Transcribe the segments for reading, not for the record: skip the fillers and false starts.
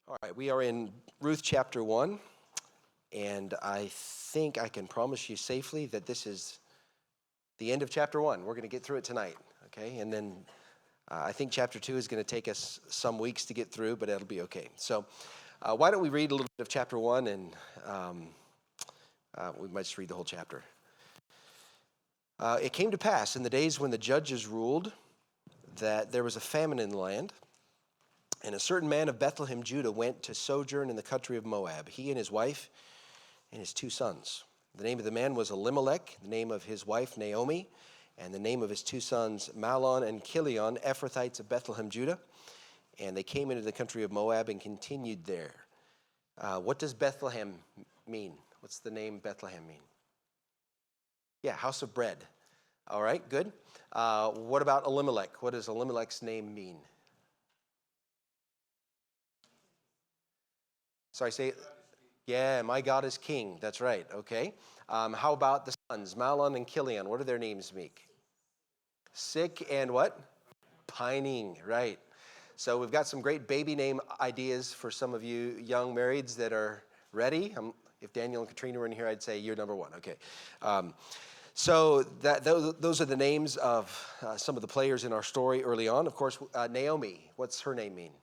All right, we are in Ruth chapter 1, and I think I can promise you safely that this is the end of chapter 1. We're going to get through it tonight, okay? And then I think chapter 2 is going to take us some weeks to get through, but it'll be okay. So why don't we read a little bit of chapter 1, and we might just read the whole chapter. It came to pass in the days when the judges ruled that there was a famine in the land. And a certain man of Bethlehem, Judah, went to sojourn in the country of Moab, he and his wife and his 2 sons. The name of the man was Elimelech, the name of his wife Naomi, and the name of his 2 sons Mahlon and Chilion, Ephrathites of Bethlehem, Judah. And they came into the country of Moab and continued there. What does Bethlehem mean? What's the name Bethlehem mean? Yeah, house of bread. All right, good. What about Elimelech? What does Elimelech's name mean? Sorry, say, yeah, my God is king. That's right, okay. How about the sons, Mahlon and Chilion? What do their names mean? Sick and what? Pining, right. So we've got some great baby name ideas for some of you young marrieds that are ready. If Daniel and Katrina were in here, I'd say you're number 1, okay. So those are the names of some of the players in our story early on. Of course, Naomi, what's her name mean?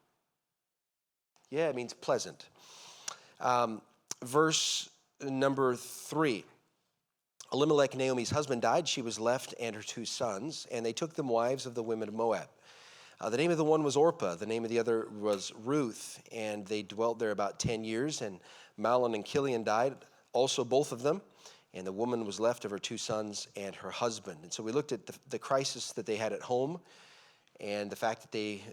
Yeah, it means pleasant. Verse number 3. Elimelech, Naomi's husband, died. She was left and her 2 sons, and they took them wives of the women of Moab. The name of the one was Orpah. The name of the other was Ruth, and they dwelt there about 10 years. And Mahlon and Chilion died, also both of them, and the woman was left of her 2 sons and her husband. And so we looked at the crisis that they had at home, and the fact that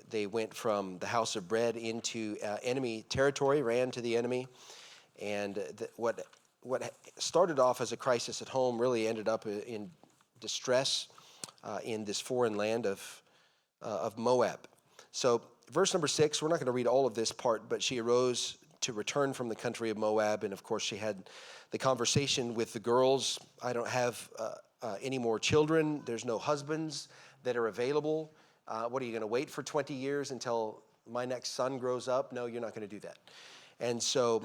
they went from the house of bread into enemy territory, ran to the enemy. And what started off as a crisis at home really ended up in distress in this foreign land of Moab. So verse number 6, we're not going to read all of this part, but she arose to return from the country of Moab. And of course she had the conversation with the girls. I don't have any more children. There's no husbands that are available. What are you going to wait for 20 years until my next son grows up? No, you're not going to do that. And so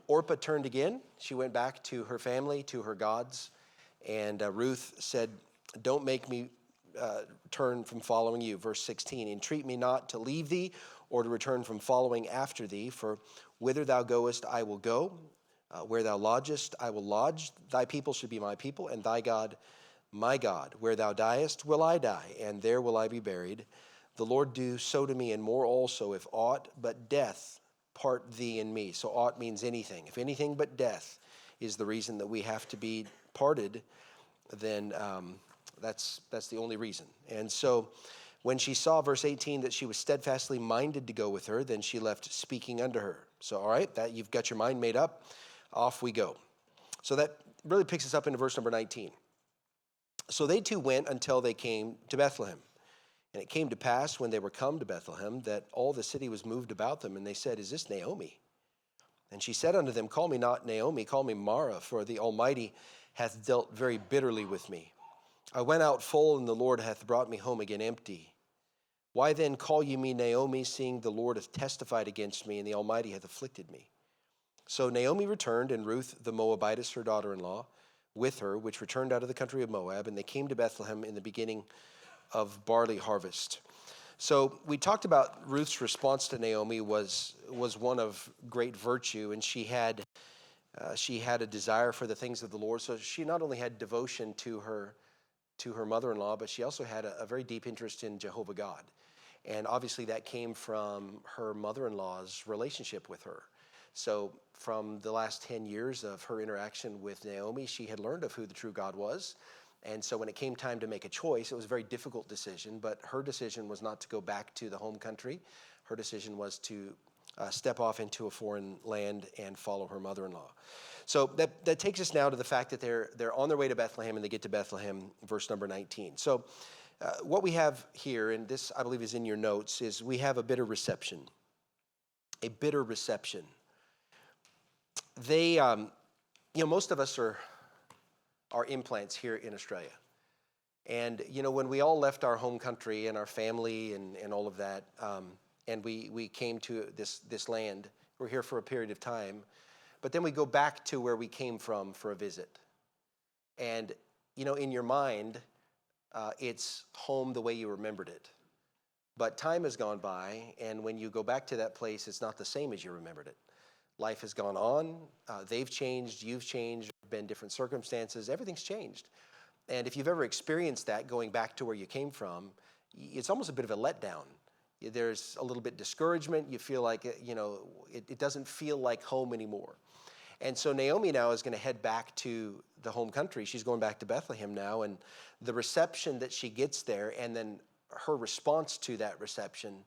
Orpah turned again. She went back to her family, to her gods. And Ruth said, don't make me turn from following you. Verse 16, entreat me not to leave thee or to return from following after thee. For whither thou goest, I will go. Where thou lodgest, I will lodge. Thy people should be my people, and thy God my God. Where thou diest, will I die, and there will I be buried. The Lord do so to me, and more also, if aught but death part thee and me. So aught means anything. If anything but death is the reason that we have to be parted, then that's the only reason. And so when she saw, verse 18, that she was steadfastly minded to go with her, then she left speaking unto her. So all right, that you've got your mind made up, off we go. So that really picks us up into verse number 19. So they 2 went until they came to Bethlehem. And it came to pass when they were come to Bethlehem that all the city was moved about them, and they said, is this Naomi? And she said unto them, call me not Naomi, call me Mara, for the Almighty hath dealt very bitterly with me. I went out full, and the Lord hath brought me home again empty. Why then call ye me Naomi, seeing the Lord hath testified against me, and the Almighty hath afflicted me? So Naomi returned, and Ruth the Moabitess, her daughter-in-law, with her, which returned out of the country of Moab, and they came to Bethlehem in the beginning of barley harvest. So we talked about Ruth's response to Naomi was one of great virtue, and she had a desire for the things of the Lord. So she not only had devotion to her mother-in-law, but she also had a very deep interest in Jehovah God. And obviously that came from her mother-in-law's relationship with her. So from the last 10 years of her interaction with Naomi, she had learned of who the true God was. And so when it came time to make a choice, it was a very difficult decision, but her decision was not to go back to the home country. Her decision was to step off into a foreign land and follow her mother-in-law. So that takes us now to the fact that they're on their way to Bethlehem, and they get to Bethlehem, verse number 19. So what we have here, and this I believe is in your notes, is we have a bitter reception. A bitter reception. They, most of us are implants here in Australia. And, when we all left our home country and our family and all of that, and we came to this land. We're here for a period of time, but then we go back to where we came from for a visit. And, in your mind, it's home the way you remembered it. But time has gone by, and when you go back to that place, it's not the same as you remembered it. Life has gone on. They've changed. You've changed. Been different circumstances. Everything's changed. And if you've ever experienced that, going back to where you came from, it's almost a bit of a letdown. There's a little bit discouragement. You feel like, it doesn't feel like home anymore. And so Naomi now is going to head back to the home country. She's going back to Bethlehem now. And the reception that she gets there, and then her response to that reception,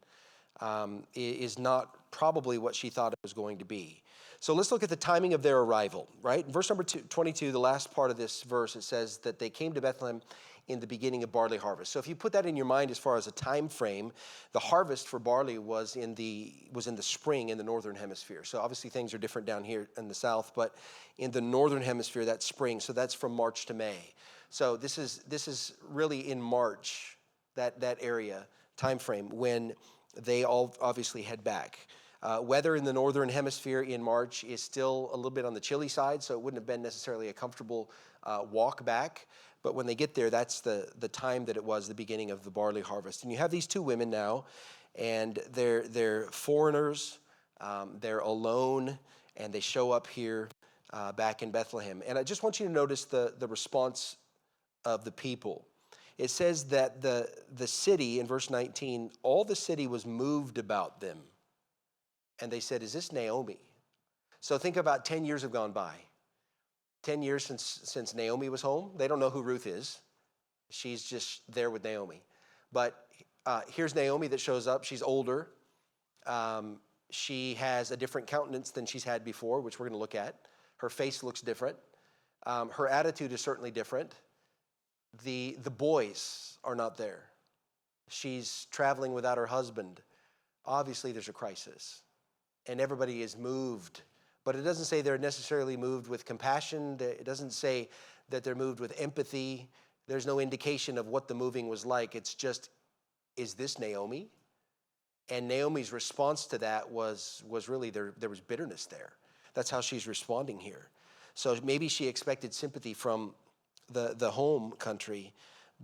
is not probably what she thought it was going to be. So let's look at the timing of their arrival, right? In verse number 22, the last part of this verse, it says that they came to Bethlehem in the beginning of barley harvest. So if you put that in your mind as far as a time frame, the harvest for barley was in the spring in the northern hemisphere. So obviously things are different down here in the south, but in the northern hemisphere, that's spring. So that's from March to May. So this is really in March, that area time frame when they all obviously head back. Weather in the northern hemisphere in March is still a little bit on the chilly side, so it wouldn't have been necessarily a comfortable walk back. But when they get there, that's the time that it was, the beginning of the barley harvest. And you have these two women now, and they're foreigners, they're alone, and they show up here back in Bethlehem. And I just want you to notice the response of the people. It says that the city, in verse 19, all the city was moved about them. And they said, is this Naomi? So think about 10 years have gone by. 10 years since Naomi was home. They don't know who Ruth is. She's just there with Naomi. But here's Naomi that shows up. She's older. She has a different countenance than she's had before, which we're going to look at. Her face looks different. Her attitude is certainly different. The boys are not there. She's traveling without her husband. Obviously, there's a crisis. And everybody is moved. But it doesn't say they're necessarily moved with compassion. It doesn't say that they're moved with empathy. There's no indication of what the moving was like. It's just, is this Naomi? And Naomi's response to that was really there was bitterness there. That's how she's responding here. So maybe she expected sympathy from the home country,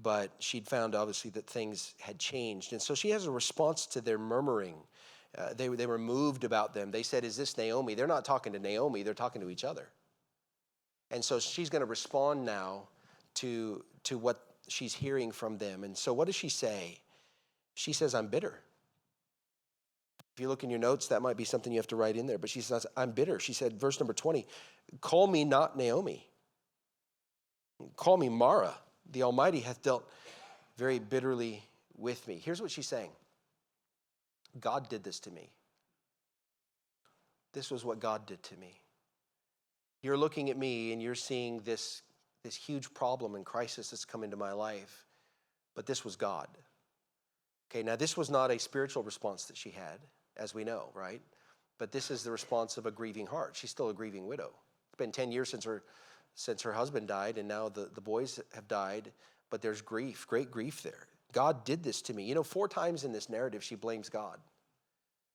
but she'd found obviously that things had changed. And so she has a response to their murmuring. They were moved about them. They said, is this Naomi? They're not talking to Naomi, they're talking to each other. And so she's going to respond now to what she's hearing from them. And so what does she say? She says, I'm bitter. If you look in your notes, that might be something you have to write in there. But she says, I'm bitter. She said, verse number 20, call me not Naomi. Call me Mara. The Almighty hath dealt very bitterly with me. Here's what she's saying. God did this to me. This was what God did to me. You're looking at me and you're seeing this huge problem and crisis that's come into my life, but this was God. Okay, now this was not a spiritual response that she had, as we know, right? But this is the response of a grieving heart. She's still a grieving widow. It's been 10 years since her husband died, and now the boys have died, but there's grief, great grief there. God did this to me. 4 times in this narrative, she blames God.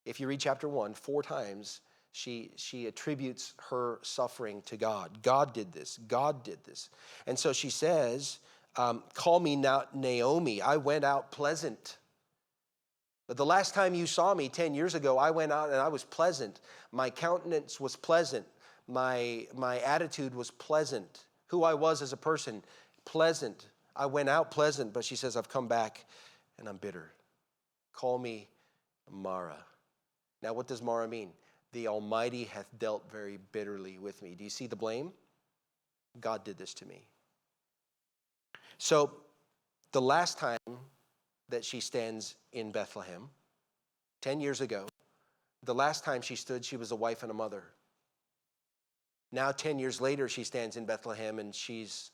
If you read chapter 1, 4 times, she attributes her suffering to God. God did this. God did this. And so she says, call me not Naomi. I went out pleasant. But the last time you saw me 10 years ago, I went out and I was pleasant. My countenance was pleasant. My attitude was pleasant. Who I was as a person, pleasant. I went out pleasant, but she says, I've come back and I'm bitter. Call me Mara. Now, what does Mara mean? The Almighty hath dealt very bitterly with me. Do you see the blame? God did this to me. So, the last time that she stands in Bethlehem, 10 years ago, the last time she stood, she was a wife and a mother. Now, 10 years later, she stands in Bethlehem and she's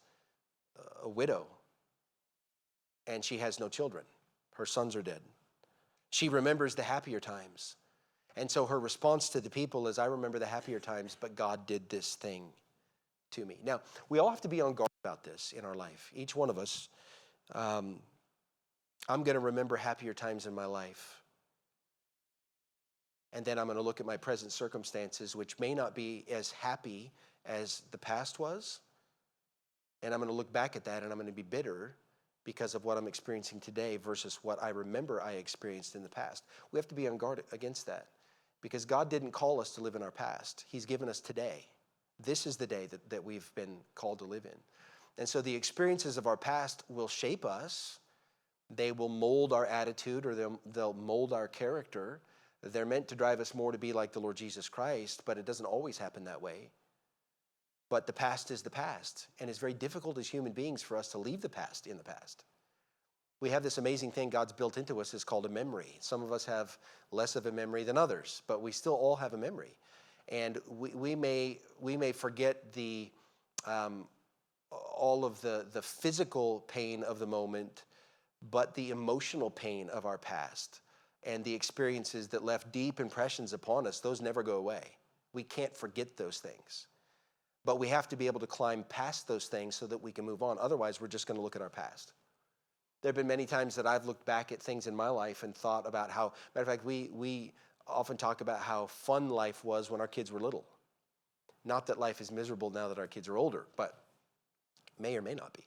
a widow. And she has no children. Her sons are dead. She remembers the happier times. And so her response to the people is, I remember the happier times, but God did this thing to me. Now, we all have to be on guard about this in our life. Each one of us. I'm going to remember happier times in my life. And then I'm going to look at my present circumstances, which may not be as happy as the past was. And I'm going to look back at that and I'm going to be bitter because of what I'm experiencing today versus what I remember I experienced in the past. We have to be on guard against that because God didn't call us to live in our past. He's given us today. This is the day that we've been called to live in. And so the experiences of our past will shape us. They will mold our attitude, or they'll mold our character. They're meant to drive us more to be like the Lord Jesus Christ, but it doesn't always happen that way. But the past is the past, and it's very difficult as human beings for us to leave the past in the past. We have this amazing thing God's built into us is called a memory. Some of us have less of a memory than others, but we still all have a memory. And we may forget the all of the physical pain of the moment, but the emotional pain of our past and the experiences that left deep impressions upon us, those never go away. We can't forget those things. But we have to be able to climb past those things so that we can move on. Otherwise, we're just going to look at our past. There have been many times that I've looked back at things in my life and thought about how, matter of fact, we often talk about how fun life was when our kids were little. Not that life is miserable now that our kids are older, but may or may not be.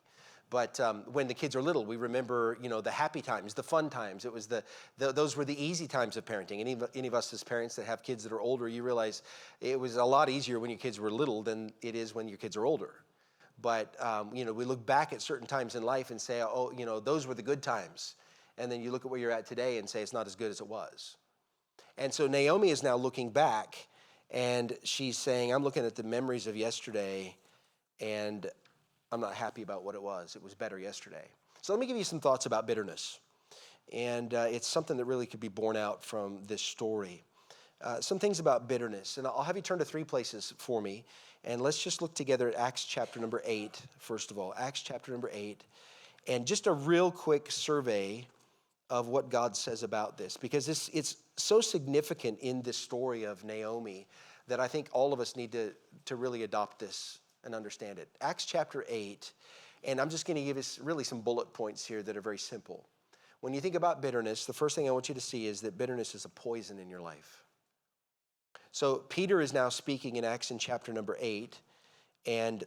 But when the kids are little, we remember, the happy times, the fun times. It was those were the easy times of parenting. Any of us as parents that have kids that are older, you realize it was a lot easier when your kids were little than it is when your kids are older. But we look back at certain times in life and say, oh, those were the good times. And then you look at where you're at today and say it's not as good as it was. And so Naomi is now looking back, and she's saying, I'm looking at the memories of yesterday, and I'm not happy about what it was. It was better yesterday. So let me give you some thoughts about bitterness. And it's something that really could be borne out from this story. Some things about bitterness. And I'll have you turn to 3 places for me. And let's just look together at Acts chapter number 8, first of all. Acts chapter number 8. And just a real quick survey of what God says about this. Because it's so significant in this story of Naomi that I think all of us need to really adopt this and understand it. Acts chapter 8, and I'm just going to give us really some bullet points here that are very simple. When you think about bitterness, the first thing I want you to see is that bitterness is a poison in your life. So Peter is now speaking in Acts in chapter number 8, and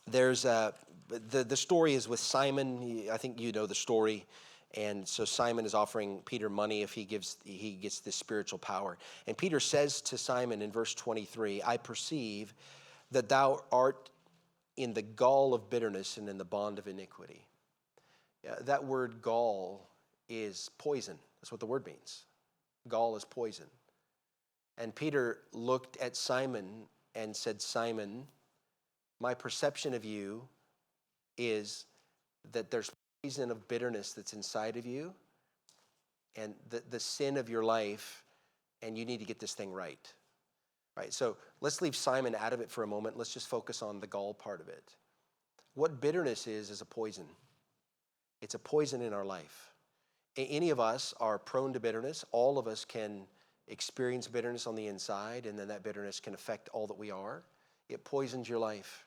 there's the story is with Simon. I think you know the story. And so Simon is offering Peter money if he gets this spiritual power. And Peter says to Simon in verse 23, I perceive that thou art in the gall of bitterness and in the bond of iniquity. That word gall is poison. That's what the word means. Gall is poison. And Peter looked at Simon and said, Simon, my perception of you is that there's poison of bitterness that's inside of you and the sin of your life, and you need to get this thing right. Right, so let's leave Simon out of it for a moment. Let's just focus on the gall part of it. What bitterness is a poison. It's a poison in our life. Any of us are prone to bitterness. All of us can experience bitterness on the inside, and then that bitterness can affect all that we are. It poisons your life.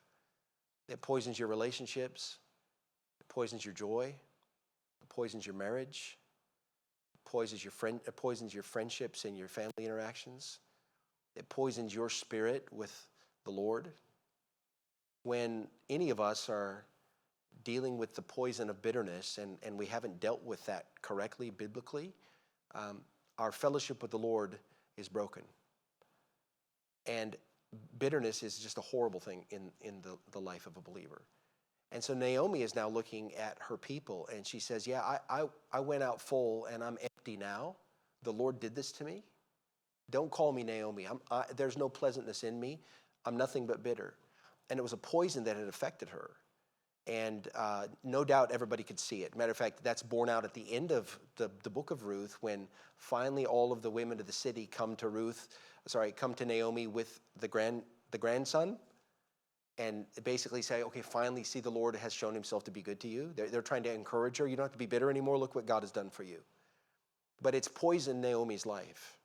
It poisons your relationships. It poisons your joy. It poisons your marriage. It poisons your friendships and your family interactions. It poisons your spirit with the Lord. When any of us are dealing with the poison of bitterness and we haven't dealt with that correctly, biblically, our fellowship with the Lord is broken. And bitterness is just a horrible thing in the life of a believer. And so Naomi is now looking at her people, and she says, yeah, I went out full and I'm empty now. The Lord did this to me. Don't call me Naomi. There's no pleasantness in me. I'm nothing but bitter. And it was a poison that had affected her. And no doubt everybody could see it. Matter of fact, that's borne out at the end of the book of Ruth, when finally all of the women of the city come to Naomi with the grandson, and basically say, okay, finally see, the Lord has shown himself to be good to you. They're trying to encourage her. You don't have to be bitter anymore. Look what God has done for you. But it's poisoned Naomi's life.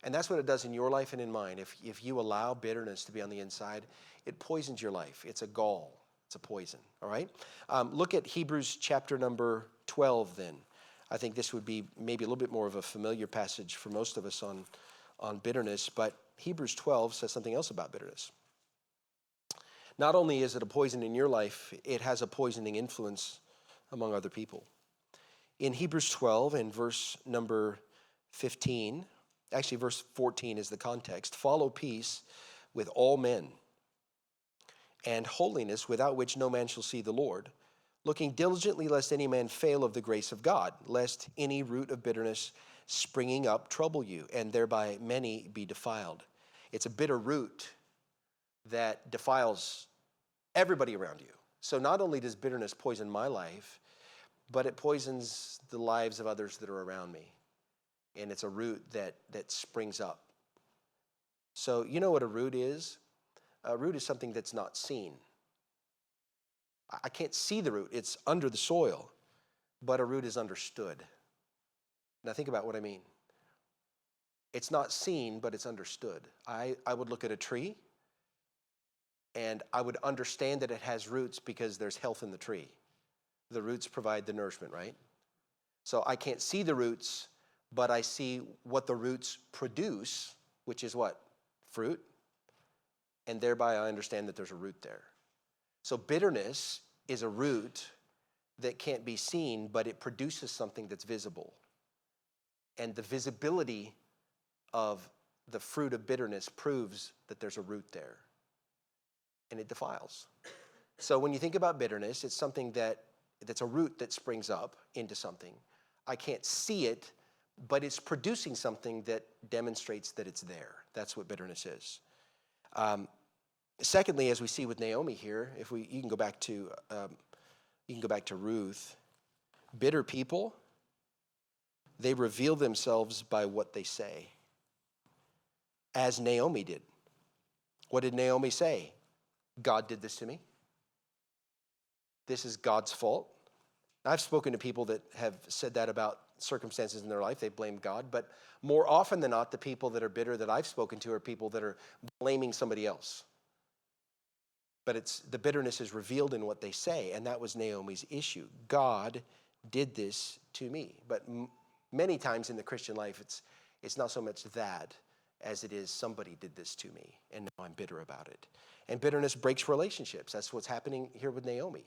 And that's what it does in your life and in mine. If you allow bitterness to be on the inside, it poisons your life. It's a gall. It's a poison, all right? Look at Hebrews chapter number 12 then. I think this would be maybe a little bit more of a familiar passage for most of us on on bitterness, but Hebrews 12 says something else about bitterness. Not only is it a poison in your life, it has a poisoning influence among other people. In Hebrews 12 and verse number 15, actually verse 14 is the context, follow peace with all men and holiness, without which no man shall see the Lord, looking diligently lest any man fail of the grace of God, lest any root of bitterness springing up trouble you, and thereby many be defiled. It's a bitter root that defiles everybody around you. So not only does bitterness poison my life, but it poisons the lives of others that are around me. And it's a root that springs up. So you know what a root is? A root is something that's not seen. I can't see the root. It's under the soil. But a root is understood. Now think about what I mean. It's not seen, but it's understood. I would look at a tree, and I would understand that it has roots because there's health in the tree. The roots provide the nourishment, right? So I can't see the roots, but I see what the roots produce, which is what? Fruit. And thereby I understand that there's a root there. So bitterness is a root that can't be seen, but it produces something that's visible. And the visibility of the fruit of bitterness proves that there's a root there. And it defiles. So when you think about bitterness, it's something that's a root that springs up into something. I can't see it, but it's producing something that demonstrates that it's there. That's what bitterness is. Secondly, as we see with Naomi here, you can go back to Ruth. Bitter people, they reveal themselves by what they say, as Naomi did. What did Naomi say? God did this to me. This is God's fault. I've spoken to people that have said that about circumstances in their life. They blame God. But more often than not, the people that are bitter that I've spoken to are people that are blaming somebody else. But the bitterness is revealed in what they say, and that was Naomi's issue. God did this to me. But many times in the Christian life, it's not so much that as it is somebody did this to me, and now I'm bitter about it. And bitterness breaks relationships. That's what's happening here with Naomi.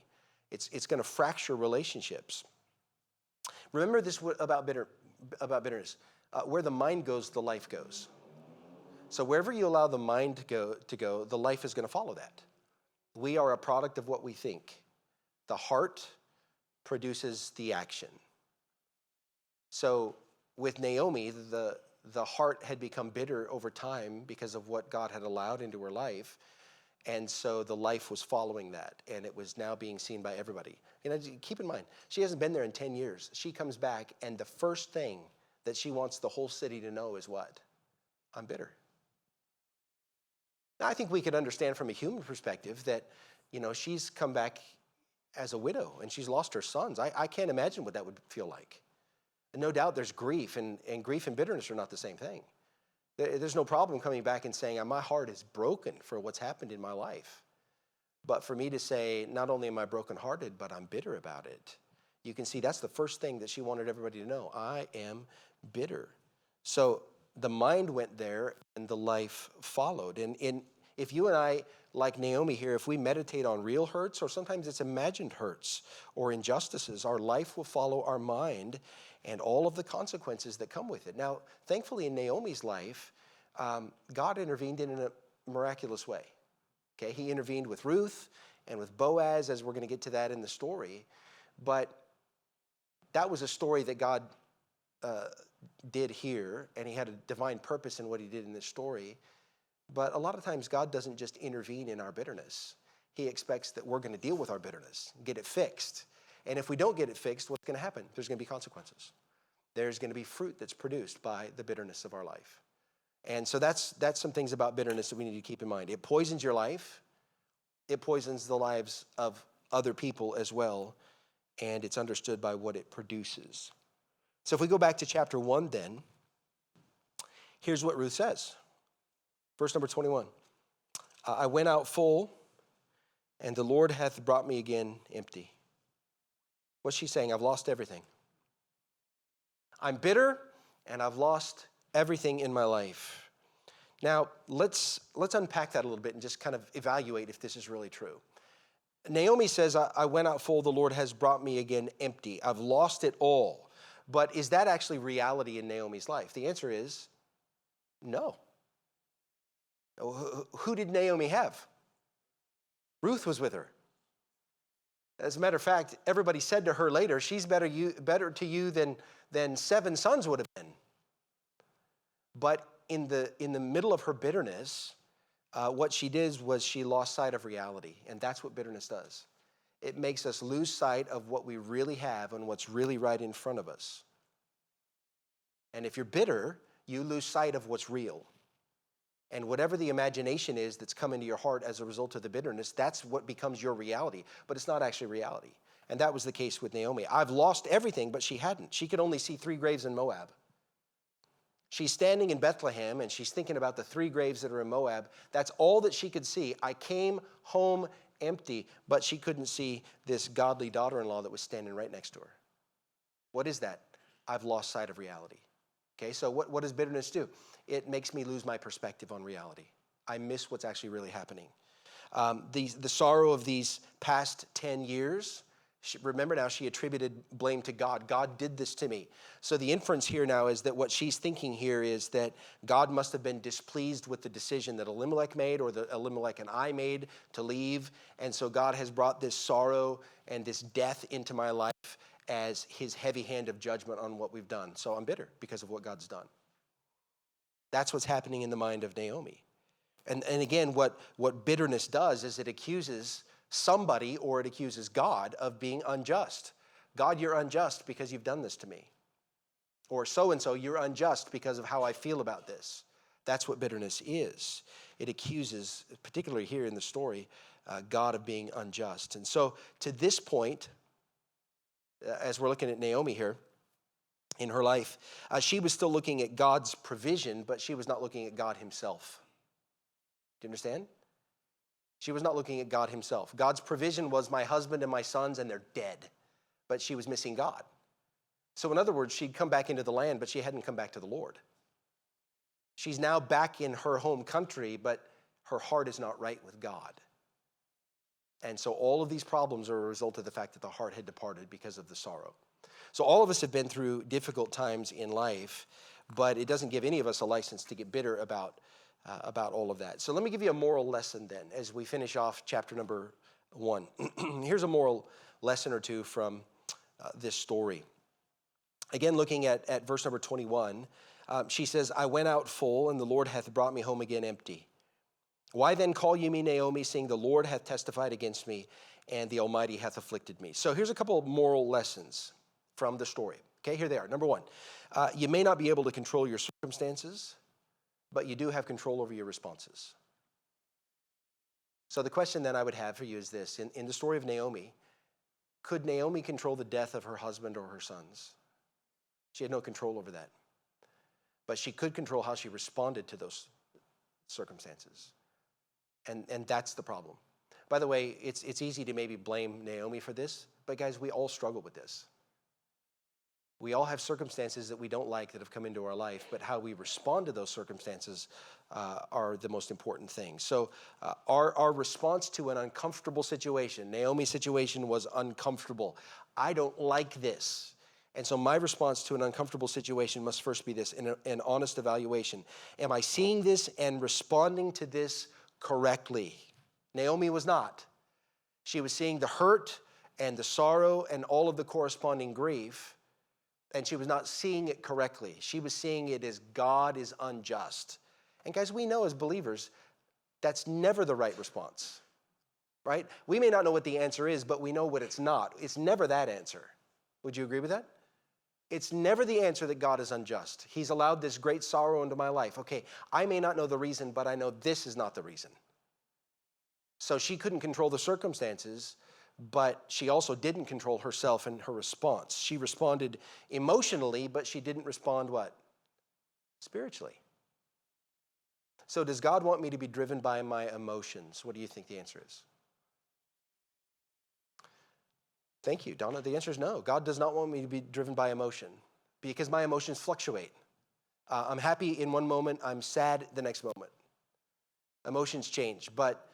It's going to fracture relationships. Remember this about bitterness. Where the mind goes, the life goes. So wherever you allow the mind to go, the life is going to follow that. We are a product of what we think. The heart produces the action. So with Naomi, the heart had become bitter over time because of what God had allowed into her life. And so the life was following that, and it was now being seen by everybody. Keep in mind, she hasn't been there in 10 years. She comes back, and the first thing that she wants the whole city to know is what? I'm bitter. Now, I think we could understand from a human perspective that, she's come back as a widow, and she's lost her sons. I can't imagine what that would feel like. And no doubt there's grief, and grief and bitterness are not the same thing. There's no problem coming back and saying, my heart is broken for what's happened in my life. But for me to say, not only am I brokenhearted, but I'm bitter about it. You can see that's the first thing that she wanted everybody to know. I am bitter. So the mind went there and the life followed. And if you and I, like Naomi here, if we meditate on real hurts, or sometimes it's imagined hurts or injustices, our life will follow our mind and all of the consequences that come with it. Now, thankfully in Naomi's life, God intervened in a miraculous way. Okay, he intervened with Ruth and with Boaz, as we're going to get to that in the story. But that was a story that God did here, and he had a divine purpose in what he did in this story. But a lot of times God doesn't just intervene in our bitterness. He expects that we're going to deal with our bitterness, get it fixed. And if we don't get it fixed, what's going to happen? There's going to be consequences. There's going to be fruit that's produced by the bitterness of our life. And so that's some things about bitterness that we need to keep in mind. It poisons your life. It poisons the lives of other people as well. And it's understood by what it produces. So if we go back to chapter 1 then, here's what Ruth says. Verse number 21. I went out full, and the Lord hath brought me again empty. What's she saying? I've lost everything. I'm bitter, and I've lost everything in my life. Now, let's unpack that a little bit and just kind of evaluate if this is really true. Naomi says, I went out full, the Lord has brought me again empty. I've lost it all. But is that actually reality in Naomi's life? The answer is no. Who did Naomi have? Ruth was with her. As a matter of fact, everybody said to her later, she's better to you than 7 sons would have been. But in the middle of her bitterness, what she did was she lost sight of reality. And that's what bitterness does. It makes us lose sight of what we really have and what's really right in front of us. And if you're bitter, you lose sight of what's real. And whatever the imagination is that's come into your heart as a result of the bitterness, that's what becomes your reality. But it's not actually reality. And that was the case with Naomi. I've lost everything, but she hadn't. She could only see 3 graves in Moab. She's standing in Bethlehem, and she's thinking about the 3 graves that are in Moab. That's all that she could see. I came home empty, but she couldn't see this godly daughter-in-law that was standing right next to her. What is that? I've lost sight of reality. Okay, so what does bitterness do? It makes me lose my perspective on reality. I miss what's actually really happening. The sorrow of these past 10 years, remember now she attributed blame to God. God did this to me. So the inference here now is that what she's thinking here is that God must have been displeased with the decision that Elimelech made or that Elimelech and I made to leave. And so God has brought this sorrow and this death into my life as his heavy hand of judgment on what we've done. So I'm bitter because of what God's done. That's what's happening in the mind of Naomi. And again, what bitterness does is it accuses somebody or it accuses God of being unjust. God, you're unjust because you've done this to me. Or so-and-so, you're unjust because of how I feel about this. That's what bitterness is. It accuses, particularly here in the story, God of being unjust. And so to this point, as we're looking at Naomi here in her life, she was still looking at God's provision, but she was not looking at God himself. Do you understand? She was not looking at God himself. God's provision was my husband and my sons, and they're dead. But she was missing God. So in other words, she'd come back into the land, but she hadn't come back to the Lord. She's now back in her home country, but her heart is not right with God. And so all of these problems are a result of the fact that the heart had departed because of the sorrow. So all of us have been through difficult times in life, but it doesn't give any of us a license to get bitter about all of that. So let me give you a moral lesson then as we finish off chapter number 1. Here's a moral lesson or two from this story. Again, looking at verse number 21, she says, I went out full, and the Lord hath brought me home again empty. Why then call ye me Naomi, seeing the Lord hath testified against me, and the Almighty hath afflicted me? So here's a couple of moral lessons from the story. Okay, here they are. Number 1, you may not be able to control your circumstances, but you do have control over your responses. So the question then I would have for you is this. In the story of Naomi, could Naomi control the death of her husband or her sons? She had no control over that. But she could control how she responded to those circumstances. And that's the problem. By the way, it's easy to maybe blame Naomi for this, but guys, we all struggle with this. We all have circumstances that we don't like that have come into our life, but how we respond to those circumstances are the most important thing. So our response to an uncomfortable situation, Naomi's situation was uncomfortable. I don't like this. And so my response to an uncomfortable situation must first be this, an honest evaluation. Am I seeing this and responding to this correctly? Naomi was not. She was seeing the hurt and the sorrow and all of the corresponding grief, and she was not seeing it correctly. She was seeing it as God is unjust. And guys, we know as believers, that's never the right response, right? We may not know what the answer is, but we know what it's not. It's never that answer. Would you agree with that? It's never the answer that God is unjust. He's allowed this great sorrow into my life. Okay, I may not know the reason, but I know this is not the reason. So she couldn't control the circumstances, but she also didn't control herself and her response. She responded emotionally, but she didn't respond what? Spiritually. So does God want me to be driven by my emotions? What do you think the answer is? Thank you, Donna. The answer is no. God does not want me to be driven by emotion because my emotions fluctuate. I'm happy in one moment, I'm sad the next moment. Emotions change, but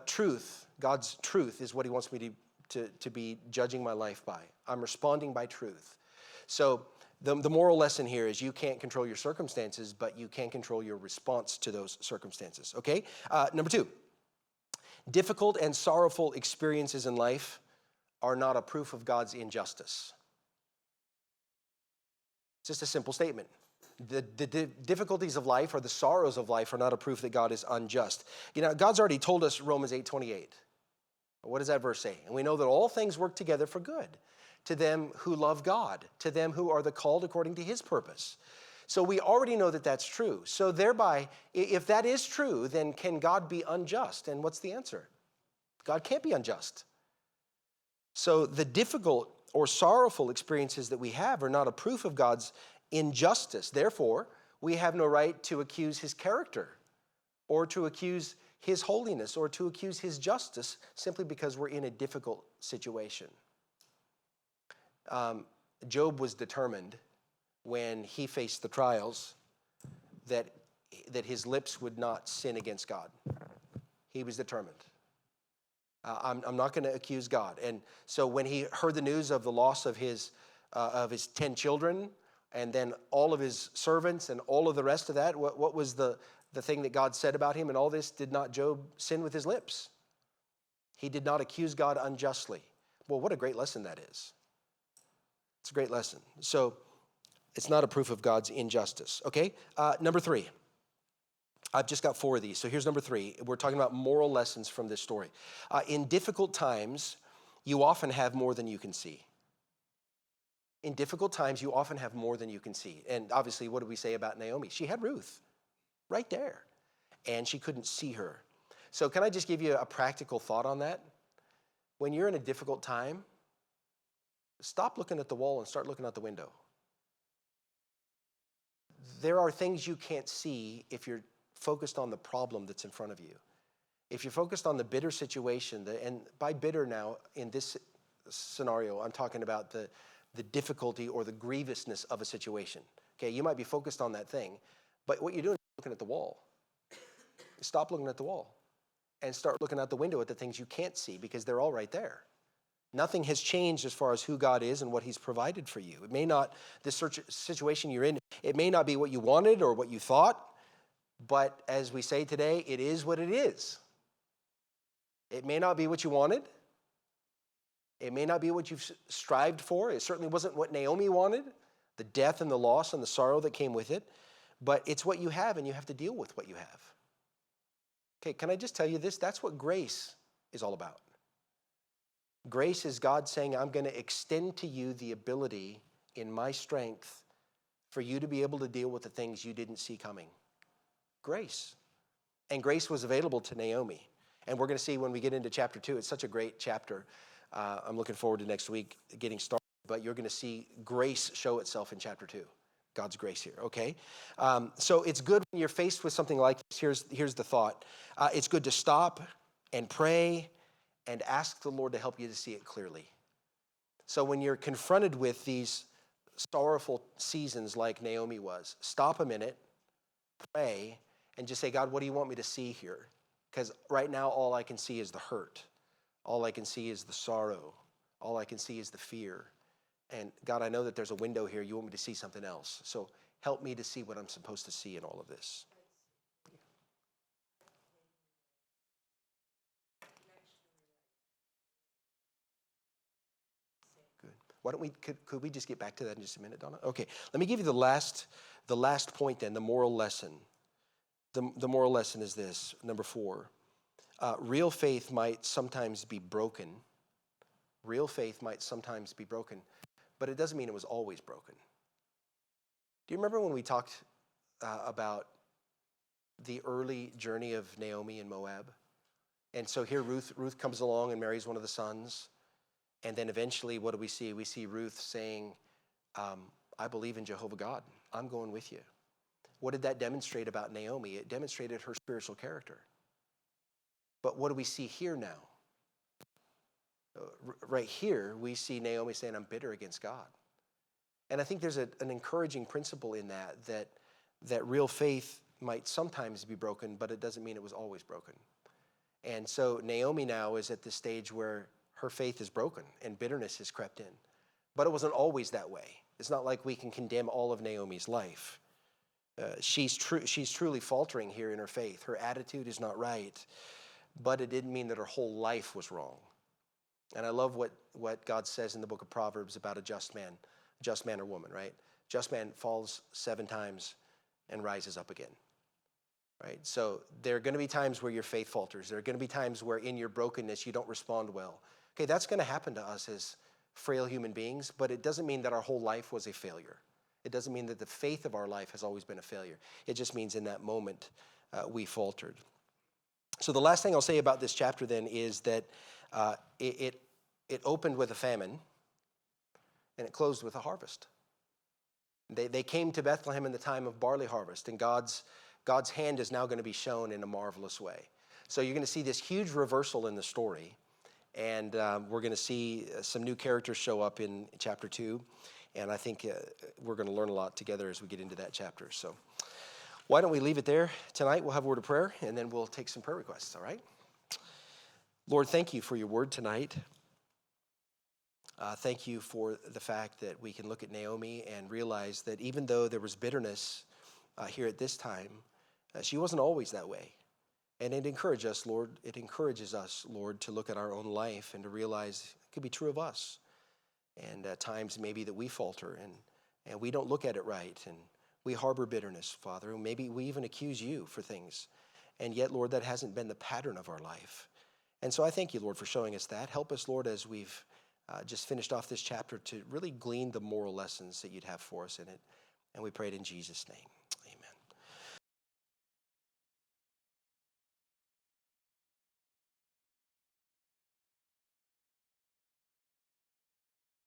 truth, God's truth, is what he wants me to be judging my life by. I'm responding by truth. So the moral lesson here is you can't control your circumstances, but you can control your response to those circumstances, okay? Number 2, difficult and sorrowful experiences in life are not a proof of God's injustice. It's just a simple statement. The difficulties of life or the sorrows of life are not a proof that God is unjust. You know, God's already told us Romans 8:28. What does that verse say? And we know that all things work together for good to them who love God, to them who are the called according to his purpose. So we already know that that's true. So thereby, if that is true, then can God be unjust? And what's the answer? God can't be unjust. So the difficult or sorrowful experiences that we have are not a proof of God's injustice. Therefore, we have no right to accuse his character or to accuse his holiness or to accuse his justice simply because we're in a difficult situation. Job was determined when he faced the trials that his lips would not sin against God. He was determined. I'm not going to accuse God. And so when he heard the news of the loss of his 10 children and then all of his servants and all of the rest of that, what was the thing that God said about him and all this? Did not Job sin with his lips? He did not accuse God unjustly. Well, what a great lesson that is. It's a great lesson. So it's not a proof of God's injustice. Okay, number 3. I've just got 4 of these. So here's number 3. We're talking about moral lessons from this story. In difficult times, you often have more than you can see. In difficult times, you often have more than you can see. And obviously, what did we say about Naomi? She had Ruth right there, and she couldn't see her. So can I just give you a practical thought on that? When you're in a difficult time, stop looking at the wall and start looking out the window. There are things you can't see if you're focused on the problem that's in front of you. If you're focused on the bitter situation, and by bitter now, in this scenario, I'm talking about the difficulty or the grievousness of a situation. Okay, you might be focused on that thing, but what you're doing is looking at the wall. Stop looking at the wall and start looking out the window at the things you can't see because they're all right there. Nothing has changed as far as who God is and what he's provided for you. It may not, this situation you're in, it may not be what you wanted or what you thought, but as we say today, it is what it is. It may not be what you wanted. It may not be what you've strived for. It certainly wasn't what Naomi wanted, the death and the loss and the sorrow that came with it. But it's what you have, and you have to deal with what you have. Okay, can I just tell you this? That's what grace is all about. Grace is God saying, I'm going to extend to you the ability in my strength for you to be able to deal with the things you didn't see coming. Grace. And grace was available to Naomi. And we're going to see when we get into chapter 2, it's such a great chapter. I'm looking forward to next week getting started, but you're going to see grace show itself in chapter 2. God's grace here, okay? So it's good when you're faced with something like this. Here's the thought. It's good to stop and pray and ask the Lord to help you to see it clearly. So when you're confronted with these sorrowful seasons like Naomi was, stop a minute, pray, and just say, God, what do you want me to see here? Because right now, all I can see is the hurt. All I can see is the sorrow. All I can see is the fear. And God, I know that there's a window here. You want me to see something else. So help me to see what I'm supposed to see in all of this. Good. Why don't we, could we just get back to that in just a minute, Donna? Okay, let me give you the last point then, the moral lesson. The moral lesson is this, number 4. Real faith might sometimes be broken. Real faith might sometimes be broken, but it doesn't mean it was always broken. Do you remember when we talked about the early journey of Naomi in Moab? And so here Ruth comes along and marries one of the sons. And then eventually, what do we see? We see Ruth saying, I believe in Jehovah God. I'm going with you. What did that demonstrate about Naomi? It demonstrated her spiritual character. But what do we see here now? Right here, we see Naomi saying, I'm bitter against God. And I think there's an encouraging principle in that that real faith might sometimes be broken, but it doesn't mean it was always broken. And so Naomi now is at the stage where her faith is broken and bitterness has crept in. But it wasn't always that way. It's not like we can condemn all of Naomi's life. She's truly faltering here in her faith. Her attitude is not right, but it didn't mean that her whole life was wrong. And I love what God says in the book of Proverbs about a just man or woman, right? Just man falls 7 times and rises up again, right? So there are going to be times where your faith falters. There are going to be times where in your brokenness you don't respond well. Okay, that's going to happen to us as frail human beings, but it doesn't mean that our whole life was a failure. It doesn't mean that the faith of our life has always been a failure. It just means in that moment we faltered. So the last thing I'll say about this chapter then is that it opened with a famine and it closed with a harvest. They came to Bethlehem in the time of barley harvest, and God's hand is now going to be shown in a marvelous way. So you're going to see this huge reversal in the story, and we're going to see some new characters show up in chapter 2, and I think we're going to learn a lot together as we get into that chapter. So why don't we leave it there tonight? We'll have a word of prayer, and then we'll take some prayer requests, all right? Lord, thank you for your word tonight. Thank you for the fact that we can look at Naomi and realize that even though there was bitterness here at this time, she wasn't always that way. And it encourages us, Lord, to look at our own life and to realize it could be true of us. And at times maybe that we falter and we don't look at it right, and we harbor bitterness, Father, and maybe we even accuse you for things. And yet, Lord, that hasn't been the pattern of our life. And so I thank you, Lord, for showing us that. Help us, Lord, as we've just finished off this chapter to really glean the moral lessons that you'd have for us in it. And we pray it in Jesus' name.